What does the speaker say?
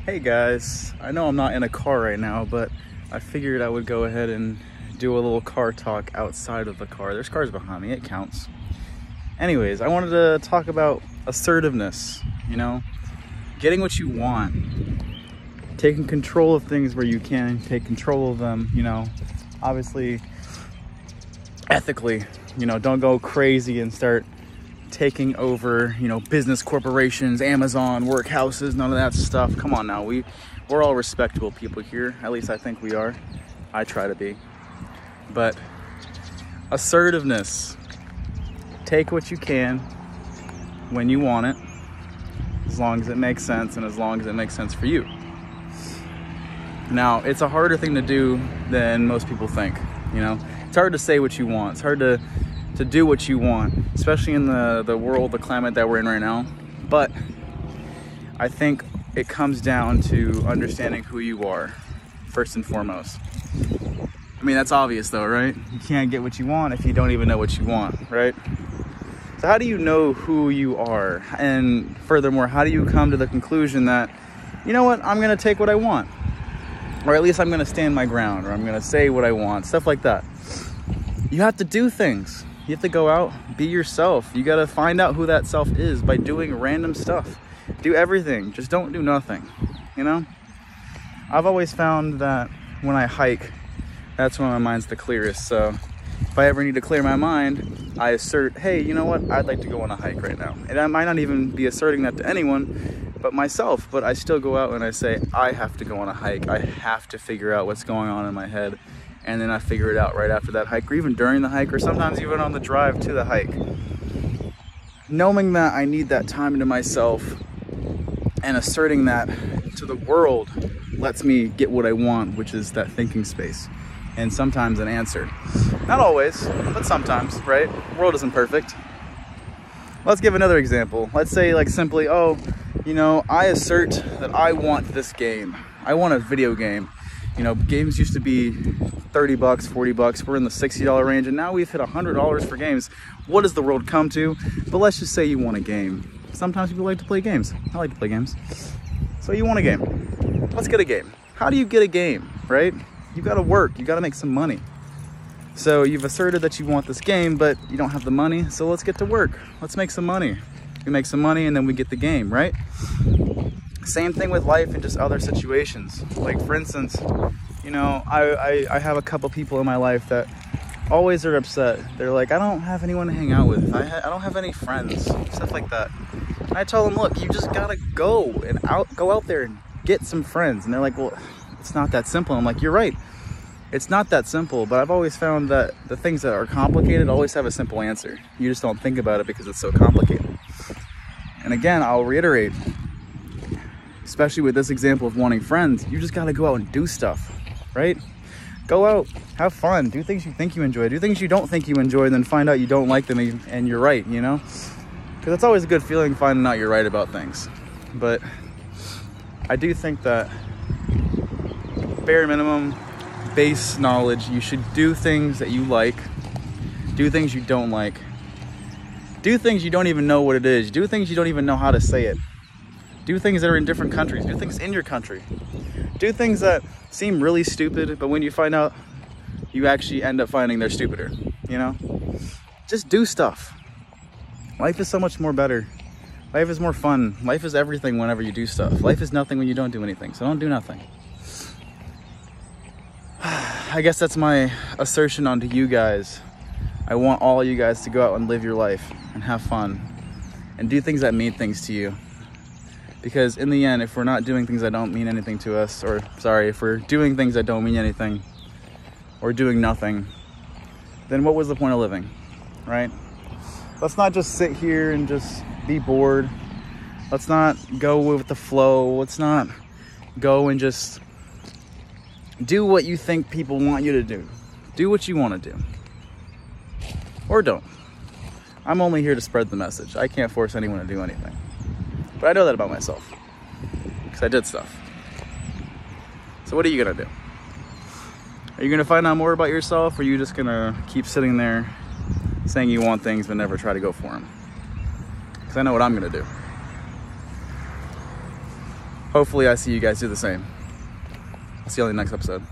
Hey guys, I know I'm not in a car right now, but I figured I would go ahead and do a little car talk outside of the car. There's cars behind me, it counts. Anyways, I wanted to talk about assertiveness, getting what you want, taking control of things where you can take control of them, obviously ethically, don't go crazy and start taking over, business corporations, Amazon, workhouses, none of that stuff. Come on now, we're all respectable people here. At least I think we are. I try to be. But assertiveness, take what you can when you want it, as long as it makes sense and as long as it makes sense for you. Now, it's a harder thing to do than most people think, It's hard to say what you want. It's hard to do what you want, especially in the world, the climate that we're in right now. But I think it comes down to understanding who you are, first and foremost. I mean, that's obvious though, right? You can't get what you want if you don't even know what you want, right? So how do you know who you are? And furthermore, how do you come to the conclusion that, you know what, I'm gonna take what I want? Or at least I'm gonna stand my ground, or I'm gonna say what I want, stuff like that. You have to do things. You have to go out, be yourself. You gotta find out who that self is by doing random stuff. Do everything, just don't do nothing, I've always found that when I hike, that's when my mind's the clearest. So if I ever need to clear my mind, I assert, hey, you know what? I'd like to go on a hike right now. And I might not even be asserting that to anyone but myself, but I still go out and I say, I have to go on a hike. I have to figure out what's going on in my head. And then I figure it out right after that hike, or even during the hike, or sometimes even on the drive to the hike. Knowing that I need that time to myself and asserting that to the world lets me get what I want, which is that thinking space. And sometimes an answer. Not always, but sometimes, right? The world isn't perfect. Let's give another example. Let's say simply, I assert that I want this game. I want a video game. Games used to be 30 bucks, 40 bucks. We're in the $60 range, and now we've hit $100 for games. What does the world come to? But let's just say you want a game. Sometimes people like to play games. I like to play games. So you want a game. Let's get a game. How do you get a game, right? You gotta work, you gotta make some money. So you've asserted that you want this game, but you don't have the money, so let's get to work. Let's make some money. We make some money and then we get the game, right? Same thing with life and just other situations. Like for instance, I have a couple people in my life that always are upset. They're like, I don't have anyone to hang out with. I don't have any friends, stuff like that. And I tell them, look, you just gotta go out there and get some friends. And they're like, well, it's not that simple. I'm like, you're right. It's not that simple, but I've always found that the things that are complicated always have a simple answer. You just don't think about it because it's so complicated. And again, I'll reiterate, especially with this example of wanting friends, you just gotta go out and do stuff, right? Go out, have fun, do things you think you enjoy, do things you don't think you enjoy, then find out you don't like them and you're right, Because it's always a good feeling finding out you're right about things. But I do think that bare minimum, base knowledge, you should do things that you like, do things you don't like, do things you don't even know what it is, do things you don't even know how to say it, do things that are in different countries, do things in your country, do things that seem really stupid, but when you find out, you actually end up finding they're stupider, Just do stuff. Life is so much more better. Life is more fun. Life is everything whenever you do stuff. Life is nothing when you don't do anything, so don't do nothing. I guess that's my assertion onto you guys. I want all of you guys to go out and live your life and have fun and do things that mean things to you. Because in the end, if we're not doing things that don't mean anything to us, if we're doing things that don't mean anything or doing nothing, then what was the point of living, right? Let's not just sit here and just be bored. Let's not go with the flow. Let's not go and just do what you think people want you to do. Do what you want to do. Or don't. I'm only here to spread the message. I can't force anyone to do anything. But I know that about myself. Because I did stuff. So what are you going to do? Are you going to find out more about yourself? Or are you just going to keep sitting there saying you want things but never try to go for them? Because I know what I'm going to do. hopefully I see you guys do the same. I'll see you on the next episode.